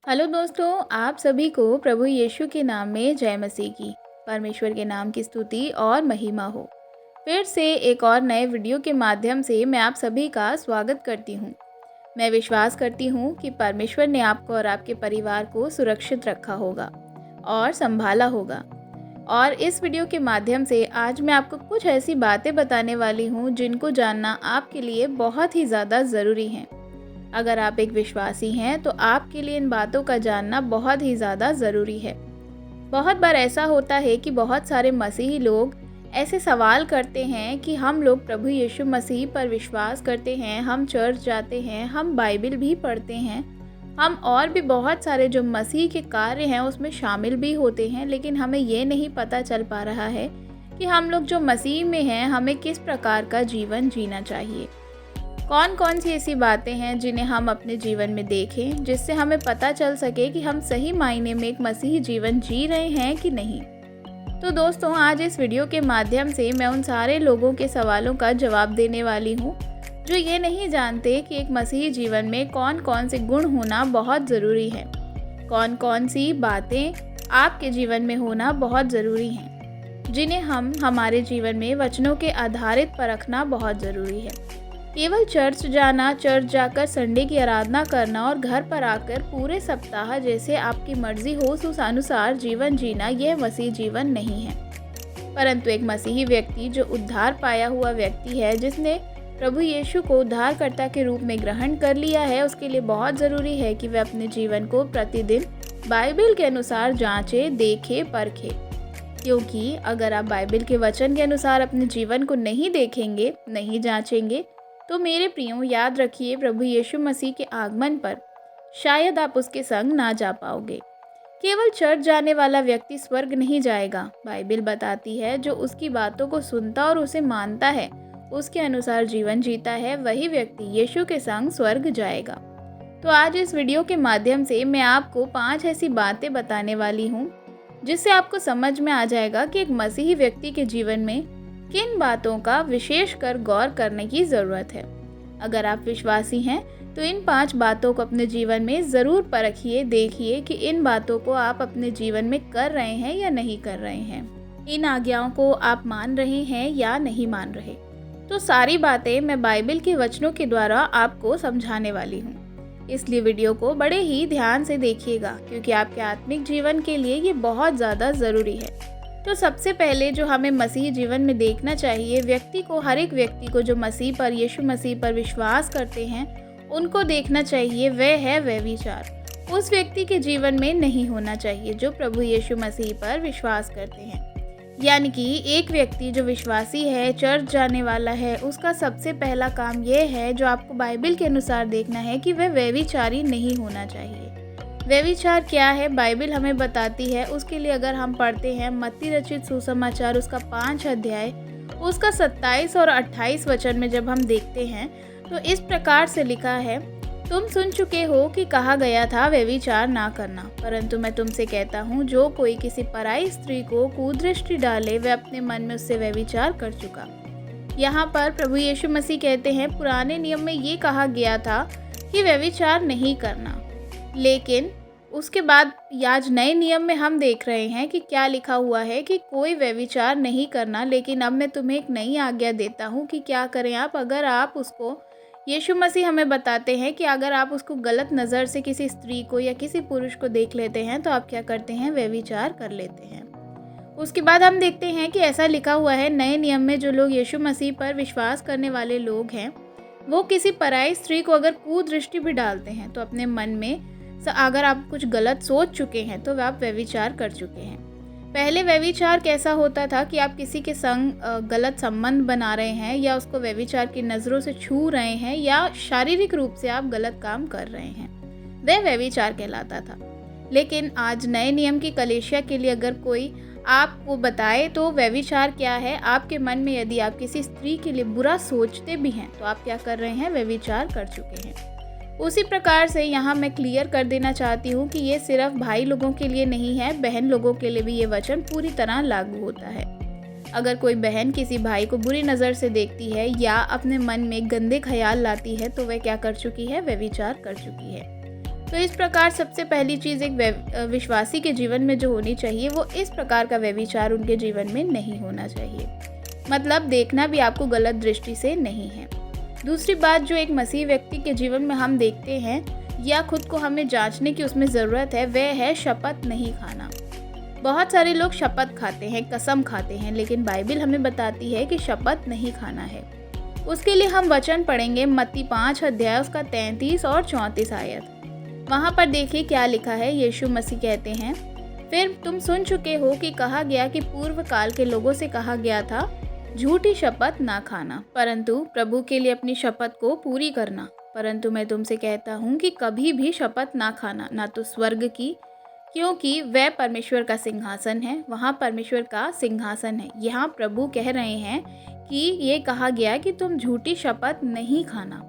Hello दोस्तों, आप सभी को प्रभु यीशु के नाम में जय मसीह की। परमेश्वर के नाम की स्तुति और महिमा हो। फिर से एक और नए वीडियो के माध्यम से मैं आप सभी का स्वागत करती हूँ। मैं विश्वास करती हूँ कि परमेश्वर ने आपको और आपके परिवार को सुरक्षित रखा होगा और संभाला होगा। और इस वीडियो के माध्यम से आज मैं आपको कुछ ऐसी बातें बताने वाली हूँ जिनको जानना आपके लिए बहुत ही ज़्यादा ज़रूरी है। अगर आप एक विश्वासी हैं तो आपके लिए इन बातों का जानना बहुत ही ज़्यादा ज़रूरी है। बहुत बार ऐसा होता है कि बहुत सारे मसीही लोग ऐसे सवाल करते हैं कि हम लोग प्रभु यीशु मसीह पर विश्वास करते हैं, हम चर्च जाते हैं, हम बाइबल भी पढ़ते हैं, हम और भी बहुत सारे जो मसीह के कार्य हैं उसमें शामिल भी होते हैं, लेकिन हमें ये नहीं पता चल पा रहा है कि हम लोग जो मसीह में हैं हमें किस प्रकार का जीवन जीना चाहिए। कौन कौन सी ऐसी बातें हैं जिन्हें हम अपने जीवन में देखें जिससे हमें पता चल सके कि हम सही मायने में एक मसीही जीवन जी रहे हैं कि नहीं। तो दोस्तों, आज इस वीडियो के माध्यम से मैं उन सारे लोगों के सवालों का जवाब देने वाली हूँ जो ये नहीं जानते कि एक मसीही जीवन में कौन कौन से गुण होना बहुत ज़रूरी है, कौन कौन सी बातें आपके जीवन में होना बहुत ज़रूरी हैं, जिन्हें हम हमारे जीवन में वचनों के आधारित परखना बहुत ज़रूरी है। केवल चर्च जाना, चर्च जाकर संडे की आराधना करना और घर पर आकर पूरे सप्ताह जैसे आपकी मर्जी हो उस अनुसार जीवन जीना, यह मसीह जीवन नहीं है। परंतु एक मसीही व्यक्ति जो उद्धार पाया हुआ व्यक्ति है, जिसने प्रभु यीशु को उद्धारकर्ता के रूप में ग्रहण कर लिया है, उसके लिए बहुत ज़रूरी है कि वह अपने जीवन को प्रतिदिन बाइबल के अनुसार जांचे, देखे, परखे। क्योंकि अगर आप बाइबल के वचन के अनुसार अपने जीवन को नहीं देखेंगे, नहीं जांचेंगे, तो मेरे प्रियो याद रखिए, प्रभु यीशु मसीह के आगमन पर शायद आप उसके संग ना जा पाओगे। केवल चर्च जाने वाला व्यक्ति स्वर्ग नहीं जाएगा। बाइबल बताती है जो उसकी बातों को सुनता और उसे मानता है, उसके अनुसार जीवन जीता है, वही व्यक्ति यीशु के संग स्वर्ग जाएगा। तो आज इस वीडियो के माध्यम से मैं आपको 5 ऐसी बातें बताने वाली हूँ जिससे आपको समझ में आ जाएगा कि एक मसीही व्यक्ति के जीवन में किन बातों का विशेष कर गौर करने की ज़रूरत है। अगर आप विश्वासी हैं तो इन 5 बातों को अपने जीवन में ज़रूर परखिए, देखिए कि इन बातों को आप अपने जीवन में कर रहे हैं या नहीं कर रहे हैं। इन आज्ञाओं को आप मान रहे हैं या नहीं मान रहे। तो सारी बातें मैं बाइबल के वचनों के द्वारा आपको समझाने वाली हूँ, इसलिए वीडियो को बड़े ही ध्यान से देखिएगा क्योंकि आपके आत्मिक जीवन के लिए ये बहुत ज़्यादा ज़रूरी है। तो सबसे पहले जो हमें मसीही जीवन में देखना चाहिए, व्यक्ति को, हर एक व्यक्ति को जो मसीह पर, यीशु मसीह पर विश्वास करते हैं, उनको देखना चाहिए, वह है व्यभिचार। उस व्यक्ति के जीवन में नहीं होना चाहिए जो प्रभु यीशु मसीह पर विश्वास करते हैं। यानी कि एक व्यक्ति जो विश्वासी है, चर्च जाने वाला है, उसका सबसे पहला काम यह है, जो आपको बाइबल के अनुसार देखना है, कि वह व्यभिचारी नहीं होना चाहिए। व्यभिचार क्या है, बाइबल हमें बताती है। उसके लिए अगर हम पढ़ते हैं मत्ती रचित सुसमाचार उसका 5 अध्याय उसका 27 और 28 वचन में जब हम देखते हैं तो इस प्रकार से लिखा है, तुम सुन चुके हो कि कहा गया था व्यभिचार ना करना, परंतु मैं तुमसे कहता हूँ, जो कोई किसी पराई स्त्री को कुदृष्टि डाले वह अपने मन में उससे व्यभिचार कर चुका। यहाँ पर प्रभु यीशु मसीह कहते हैं, पुराने नियम में ये कहा गया था कि व्यभिचार नहीं करना, लेकिन उसके बाद आज नए नियम में हम देख रहे हैं कि क्या लिखा हुआ है कि कोई व्यभिचार नहीं करना। लेकिन अब मैं तुम्हें एक नई आज्ञा देता हूँ कि क्या करें आप। अगर आप उसको, यीशु मसीह हमें बताते हैं कि अगर आप उसको गलत नज़र से किसी स्त्री को या किसी पुरुष को देख लेते हैं तो आप क्या करते हैं, व्यभिचार कर लेते हैं। उसके बाद हम देखते हैं कि ऐसा लिखा हुआ है नए नियम में, जो लोग यीशु मसीह पर विश्वास करने वाले लोग हैं, वो किसी पराई स्त्री को अगर कुदृष्टि भी डालते हैं तो अपने मन में अगर आप कुछ गलत सोच चुके हैं तो आप व्यभिचार कर चुके हैं। पहले व्यभिचार कैसा होता था कि आप किसी के संग गलत संबंध बना रहे हैं या उसको व्यभिचार की नज़रों से छू रहे हैं या शारीरिक रूप से आप गलत काम कर रहे हैं, वह व्यभिचार कहलाता था। लेकिन आज नए नियम की कलीसिया के लिए अगर कोई आपको बताए तो व्यभिचार क्या है, आपके मन में यदि आप किसी स्त्री के लिए बुरा सोचते भी हैं तो आप क्या कर रहे हैं, व्यभिचार कर चुके हैं। उसी प्रकार से यहाँ मैं क्लियर कर देना चाहती हूँ कि ये सिर्फ भाई लोगों के लिए नहीं है, बहन लोगों के लिए भी ये वचन पूरी तरह लागू होता है। अगर कोई बहन किसी भाई को बुरी नज़र से देखती है या अपने मन में गंदे ख्याल लाती है तो वह क्या कर चुकी है, व्यभिचार कर चुकी है। तो इस प्रकार सबसे पहली चीज़ एक विश्वासी के जीवन में जो होनी चाहिए वो इस प्रकार का व्यभिचार उनके जीवन में नहीं होना चाहिए। मतलब देखना भी आपको गलत दृष्टि से नहीं है। दूसरी बात जो एक मसीह व्यक्ति के जीवन में हम देखते हैं या खुद को हमें जांचने की उसमें ज़रूरत है, वह है शपथ नहीं खाना। बहुत सारे लोग शपथ खाते हैं, कसम खाते हैं, लेकिन बाइबल हमें बताती है कि शपथ नहीं खाना है। उसके लिए हम वचन पढ़ेंगे मत्ती 5 अध्याय उसका 33 और 34 आयत। वहाँ पर देखिए क्या लिखा है। यीशु मसीह कहते हैं, फिर तुम सुन चुके हो कि कहा गया कि पूर्व काल के लोगों से कहा गया था, झूठी शपथ ना खाना, परंतु प्रभु के लिए अपनी शपथ को पूरी करना। परंतु मैं तुमसे कहता हूँ कि कभी भी शपथ ना खाना, ना तो स्वर्ग की, क्योंकि वह परमेश्वर का सिंहासन है, वहाँ परमेश्वर का सिंहासन है। यहाँ प्रभु कह रहे हैं कि ये कहा गया कि तुम झूठी शपथ नहीं खाना,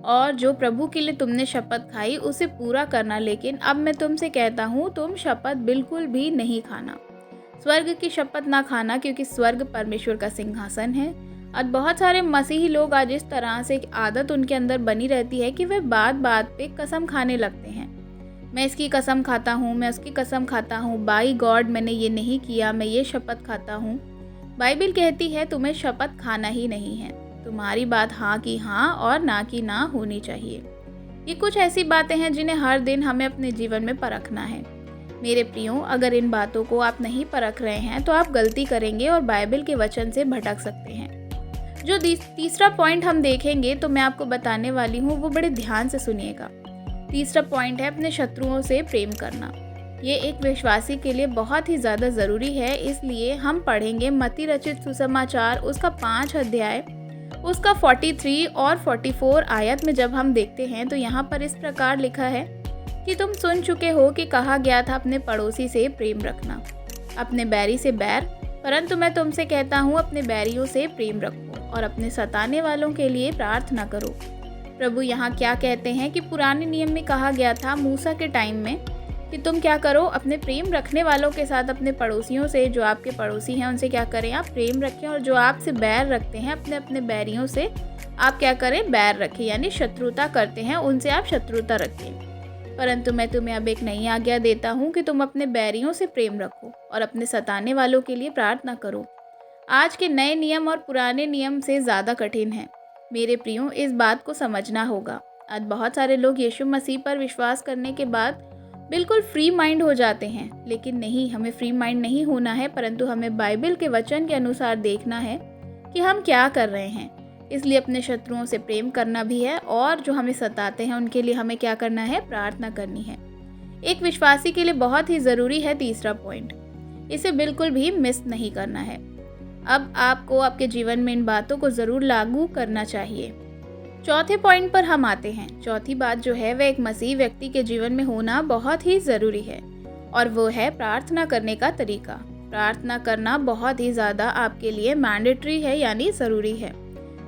और जो प्रभु के लिए तुमने शपथ खाई उसे पूरा करना। लेकिन अब मैं तुमसे कहता हूँ, तुम शपथ बिल्कुल भी नहीं खाना, स्वर्ग की शपथ ना खाना, क्योंकि स्वर्ग परमेश्वर का सिंहासन है। और बहुत सारे मसीही लोग आज इस तरह से एक आदत उनके अंदर बनी रहती है कि वे बात बात पे कसम खाने लगते हैं। मैं इसकी कसम खाता हूँ, मैं उसकी कसम खाता हूँ, बाई गॉड मैंने ये नहीं किया, मैं ये शपथ खाता हूँ। बाइबल कहती है तुम्हें शपथ खाना ही नहीं है, तुम्हारी बात हाँ की हाँ और ना की ना होनी चाहिए। ये कुछ ऐसी बातें हैं जिन्हें हर दिन हमें अपने जीवन में परखना है। मेरे प्रियो, अगर इन बातों को आप नहीं परख रहे हैं तो आप गलती करेंगे और बाइबल के वचन से भटक सकते हैं। जो तीसरा पॉइंट हम देखेंगे तो मैं आपको बताने वाली हूँ, वो बड़े ध्यान से सुनिएगा। तीसरा पॉइंट है अपने शत्रुओं से प्रेम करना। ये एक विश्वासी के लिए बहुत ही ज़्यादा ज़रूरी है, इसलिए हम पढ़ेंगे मत्ती रचित सुसमाचार उसका 5 अध्याय उसका 43 और 44 आयत में जब हम देखते हैं तो यहाँ पर इस प्रकार लिखा है कि तुम सुन चुके हो कि कहा गया था अपने पड़ोसी से प्रेम रखना, अपने बैरी से बैर, परंतु मैं तुमसे कहता हूँ अपने बैरियों से प्रेम रखो और अपने सताने वालों के लिए प्रार्थना करो। प्रभु यहाँ क्या कहते हैं कि पुराने नियम में कहा गया था मूसा के टाइम में कि तुम क्या करो, अपने प्रेम रखने वालों के साथ, अपने पड़ोसियों से, जो आपके पड़ोसी हैं उनसे क्या करें, आप प्रेम रखें, और जो आपसे बैर रखते हैं अपने अपने बैरियों से आप क्या करें, बैर रखें, यानी शत्रुता करते हैं उनसे आप शत्रुता रखें। परंतु मैं तुम्हें अब एक नई आज्ञा देता हूँ कि तुम अपने बैरियों से प्रेम रखो और अपने सताने वालों के लिए प्रार्थना करो। आज के नए नियम और पुराने नियम से ज़्यादा कठिन है। मेरे प्रियो, इस बात को समझना होगा। आज बहुत सारे लोग यीशु मसीह पर विश्वास करने के बाद बिल्कुल फ्री माइंड हो जाते हैं, लेकिन नहीं, हमें फ्री माइंड नहीं होना है, परंतु हमें बाइबल के वचन के अनुसार देखना है कि हम क्या कर रहे हैं। इसलिए अपने शत्रुओं से प्रेम करना भी है, और जो हमें सताते हैं उनके लिए हमें क्या करना है, प्रार्थना करनी है। एक विश्वासी के लिए बहुत ही ज़रूरी है तीसरा पॉइंट, इसे बिल्कुल भी मिस नहीं करना है। अब आपको आपके जीवन में इन बातों को ज़रूर लागू करना चाहिए। चौथे पॉइंट पर हम आते हैं। चौथी बात जो है वह एक मसीह व्यक्ति के जीवन में होना बहुत ही ज़रूरी है, और वो है प्रार्थना करने का तरीका। प्रार्थना करना बहुत ही ज़्यादा आपके लिए मैंडेटरी है, यानी ज़रूरी है,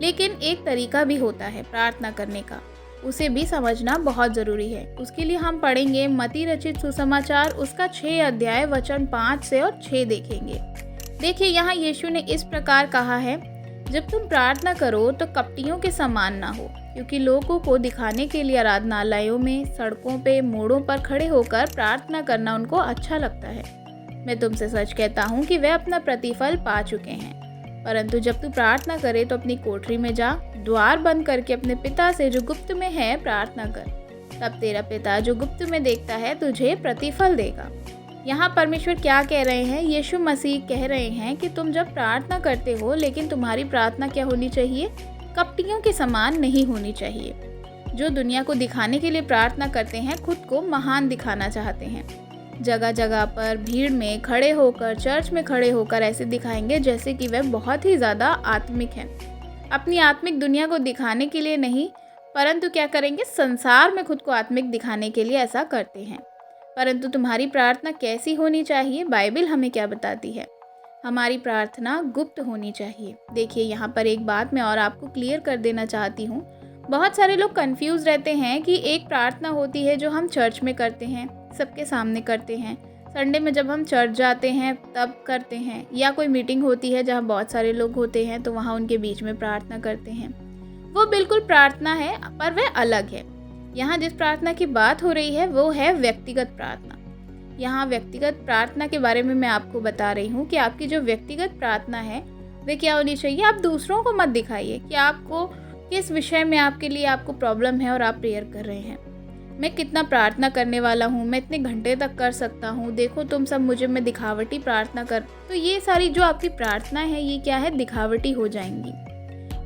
लेकिन एक तरीका भी होता है प्रार्थना करने का, उसे भी समझना बहुत ज़रूरी है। उसके लिए हम पढ़ेंगे मत्ती रचित सुसमाचार उसका 6 अध्याय वचन 5 से और 6 देखेंगे। देखिए यहाँ यीशु ने इस प्रकार कहा है, जब तुम प्रार्थना करो तो कपटियों के समान ना हो, क्योंकि लोगों को दिखाने के लिए आराधनालयों में, सड़कों पे, मोड़ों पर खड़े होकर प्रार्थना करना उनको अच्छा लगता है। मैं तुमसे सच कहता हूँ कि वे अपना प्रतिफल पा चुके हैं। परंतु जब तू प्रार्थना करे तो अपनी कोठरी में जा, द्वार बंद करके अपने पिता से जो गुप्त में है प्रार्थना कर, तब तेरा पिता जो गुप्त में देखता है तुझे प्रतिफल देगा। यहाँ परमेश्वर क्या कह रहे हैं, यीशु मसीह कह रहे हैं कि तुम जब प्रार्थना करते हो, लेकिन तुम्हारी प्रार्थना क्या होनी चाहिए, कपटियों के समान नहीं होनी चाहिए, जो दुनिया को दिखाने के लिए प्रार्थना करते हैं, खुद को महान दिखाना चाहते हैं। जगह जगह पर भीड़ में खड़े होकर, चर्च में खड़े होकर ऐसे दिखाएंगे जैसे कि वह बहुत ही ज़्यादा आत्मिक हैं। अपनी आत्मिक दुनिया को दिखाने के लिए नहीं, परंतु क्या करेंगे, संसार में खुद को आत्मिक दिखाने के लिए ऐसा करते हैं। परंतु तुम्हारी प्रार्थना कैसी होनी चाहिए, बाइबल हमें क्या बताती है, हमारी प्रार्थना गुप्त होनी चाहिए। देखिए यहाँ पर एक बात मैं और आपको क्लियर कर देना चाहती हूँ। बहुत सारे लोग कंफ्यूज रहते हैं कि एक प्रार्थना होती है जो हम चर्च में करते हैं, सबके सामने करते हैं, संडे में जब हम चर्च जाते हैं तब करते हैं, या कोई मीटिंग होती है जहाँ बहुत सारे लोग होते हैं तो वहाँ उनके बीच में प्रार्थना करते हैं। वो बिल्कुल प्रार्थना है, पर वह अलग है। यहाँ जिस प्रार्थना की बात हो रही है वो है व्यक्तिगत प्रार्थना। यहाँ व्यक्तिगत प्रार्थना के बारे में मैं आपको बता रही हूँ कि आपकी जो व्यक्तिगत प्रार्थना है वे क्या होनी चाहिए। आप दूसरों को मत दिखाइए कि आपको किस विषय में आपके लिए आपको प्रॉब्लम है और आप प्रेयर कर रहे हैं। मैं कितना प्रार्थना करने वाला हूँ, मैं इतने घंटे तक कर सकता हूँ, देखो तुम सब मुझे मैं दिखावटी प्रार्थना कर। तो ये सारी जो आपकी प्रार्थना है ये क्या है, दिखावटी हो जाएंगी।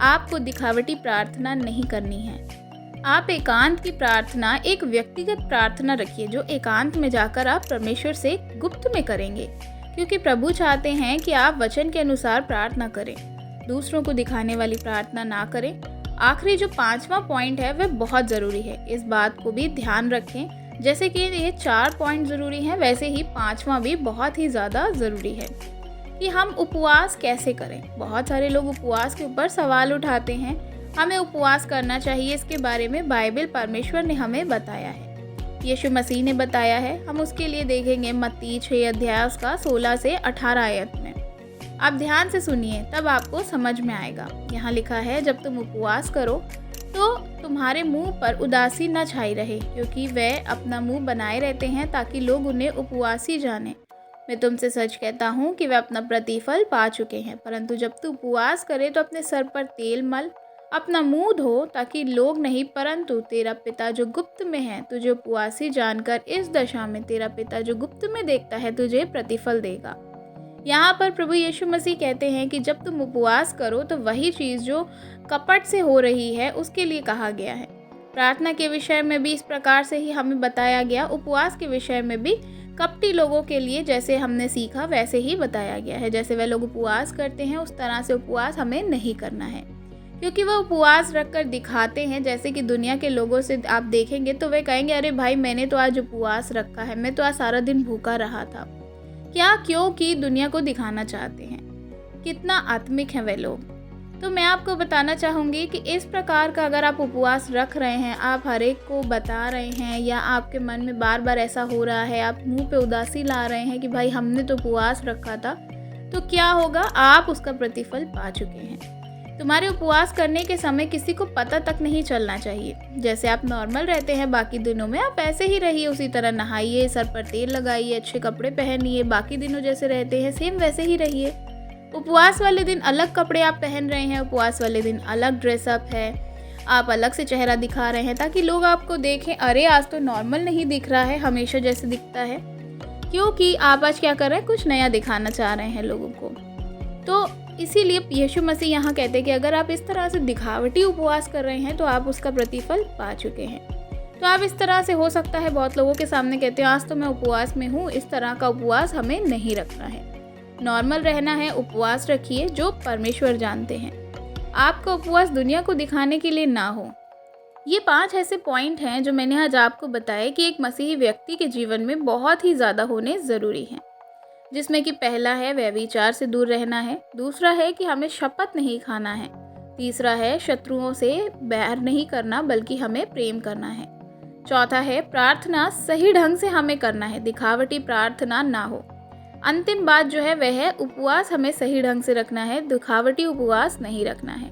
आपको दिखावटी प्रार्थना नहीं करनी है। आप एकांत की प्रार्थना एक व्यक्तिगत प्रार्थना रखिए जो एकांत में जाकर आप परमेश्वर से गुप्त में करेंगे, क्योंकि प्रभु चाहते हैं कि आप वचन के अनुसार प्रार्थना करें, दूसरों को दिखाने वाली प्रार्थना ना करें। आखिरी जो 5वां पॉइंट है वह बहुत ज़रूरी है, इस बात को भी ध्यान रखें। जैसे कि ये 4 पॉइंट ज़रूरी हैं वैसे ही 5वां भी बहुत ही ज़्यादा ज़रूरी है कि हम उपवास कैसे करें। बहुत सारे लोग उपवास के ऊपर सवाल उठाते हैं। हमें उपवास करना चाहिए, इसके बारे में बाइबल परमेश्वर ने हमें बताया है, यीशु मसीह ने बताया है। हम उसके लिए देखेंगे मत्ती 6 अध्याय उसका 16 से 18 आयत में। आप ध्यान से सुनिए तब आपको समझ में आएगा। यहाँ लिखा है, जब तुम उपवास करो तो तुम्हारे मुंह पर उदासी न छाई रहे, क्योंकि वे अपना मुंह बनाए रहते हैं ताकि लोग उन्हें उपवासी जाने। मैं तुमसे सच कहता हूँ कि वे अपना प्रतिफल पा चुके हैं। परंतु जब तू उपवास करे तो अपने सर पर तेल मल, अपना मुंह धो, ताकि लोग नहीं परंतु तेरा पिता जो गुप्त में है तुझे उपवासी जानकर इस दशा में तेरा पिता जो गुप्त में देखता है तुझे प्रतिफल देगा। यहाँ पर प्रभु यीशु मसीह कहते हैं कि जब तुम उपवास करो तो वही चीज़ जो कपट से हो रही है उसके लिए कहा गया है। प्रार्थना के विषय में भी इस प्रकार से ही हमें बताया गया, उपवास के विषय में भी कपटी लोगों के लिए जैसे हमने सीखा वैसे ही बताया गया है। जैसे वे लोग उपवास करते हैं उस तरह से उपवास हमें नहीं करना है, क्योंकि वह उपवास रखकर दिखाते हैं। जैसे कि दुनिया के लोगों से आप देखेंगे तो वे कहेंगे, अरे भाई मैंने तो आज उपवास रखा है, मैं तो आज सारा दिन भूखा रहा था। क्या? क्योंकि दुनिया को दिखाना चाहते हैं। कितना आत्मिक हैं वे लोग। तो मैं आपको बताना चाहूँगी कि इस प्रकार का अगर आप उपवास रख रहे हैं, आप हर एक को बता रहे हैं, या आपके मन में बार बार ऐसा हो रहा है, आप मुंह पे उदासी ला रहे हैं कि भाई हमने तो उपवास रखा था, तो क्या होगा, आप उसका प्रतिफल पा चुके हैं। तुम्हारे उपवास करने के समय किसी को पता तक नहीं चलना चाहिए। जैसे आप नॉर्मल रहते हैं बाकी दिनों में, आप ऐसे ही रहिए, उसी तरह नहाइए, सर पर तेल लगाइए, अच्छे कपड़े पहनिए, बाकी दिनों जैसे रहते हैं सेम वैसे ही रहिए। उपवास वाले दिन अलग कपड़े आप पहन रहे हैं, उपवास वाले दिन अलग ड्रेसअप है, आप अलग से चेहरा दिखा रहे हैं ताकि लोग आपको देखें, अरे आज तो नॉर्मल नहीं दिख रहा है, हमेशा जैसे दिखता है। क्योंकि आप आज क्या कर रहे हैं, कुछ नया दिखाना चाह रहे हैं लोगों को। तो इसीलिए यीशु मसीह यहाँ कहते हैं कि अगर आप इस तरह से दिखावटी उपवास कर रहे हैं तो आप उसका प्रतिफल पा चुके हैं। तो आप इस तरह से, हो सकता है बहुत लोगों के सामने कहते हैं आज तो मैं उपवास में हूँ, इस तरह का उपवास हमें नहीं रखना है। नॉर्मल रहना है, उपवास रखिए जो परमेश्वर जानते हैं। आपका उपवास दुनिया को दिखाने के लिए ना हो। ये 5 ऐसे पॉइंट हैं जो मैंने आज आपको बताए कि एक मसीही व्यक्ति के जीवन में बहुत ही ज़्यादा होने ज़रूरी हैं, जिसमें कि पहला है व्यभिचार से दूर रहना है, दूसरा है कि हमें शपथ नहीं खाना है, तीसरा है शत्रुओं से बैर नहीं करना बल्कि हमें प्रेम करना है, चौथा है प्रार्थना सही ढंग से हमें करना है, दिखावटी प्रार्थना ना हो। अंतिम बात जो है वह है उपवास हमें सही ढंग से रखना है, दिखावटी उपवास नहीं रखना है।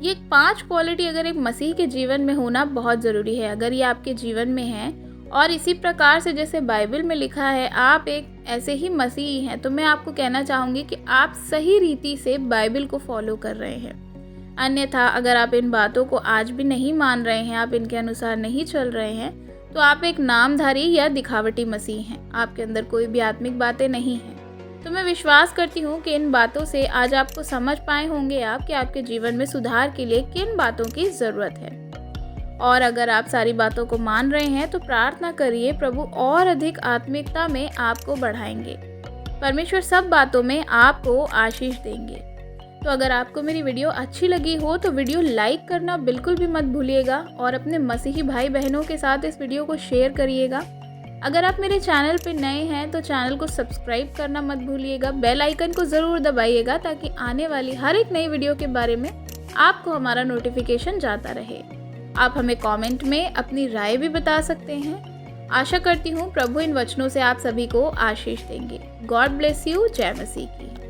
ये 5 क्वालिटी अगर एक मसीह के जीवन में होना बहुत ज़रूरी है। अगर ये आपके जीवन में है और इसी प्रकार से जैसे बाइबल में लिखा है आप एक ऐसे ही मसीही हैं, तो मैं आपको कहना चाहूँगी कि आप सही रीति से बाइबल को फॉलो कर रहे हैं। अन्यथा अगर आप इन बातों को आज भी नहीं मान रहे हैं, आप इनके अनुसार नहीं चल रहे हैं, तो आप एक नामधारी या दिखावटी मसीह हैं, आपके अंदर कोई भी आत्मिक बातें नहीं हैं। तो मैं विश्वास करती हूँ कि इन बातों से आज आपको समझ पाए होंगे आप कि आपके जीवन में सुधार के लिए किन बातों की ज़रूरत है। और अगर आप सारी बातों को मान रहे हैं तो प्रार्थना करिए, प्रभु और अधिक आत्मिकता में आपको बढ़ाएंगे। परमेश्वर सब बातों में आपको आशीष देंगे। तो अगर आपको मेरी वीडियो अच्छी लगी हो तो वीडियो लाइक करना बिल्कुल भी मत भूलिएगा और अपने मसीही भाई बहनों के साथ इस वीडियो को शेयर करिएगा। अगर आप मेरे चैनल पर नए हैं तो चैनल को सब्सक्राइब करना मत भूलिएगा, बेल आइकन को ज़रूर दबाइएगा ताकि आने वाली हर एक नई वीडियो के बारे में आपको हमारा नोटिफिकेशन जाता रहे। आप हमें कमेंट में अपनी राय भी बता सकते हैं। आशा करती हूँ प्रभु इन वचनों से आप सभी को आशीष देंगे। God bless you. जय मसीह की।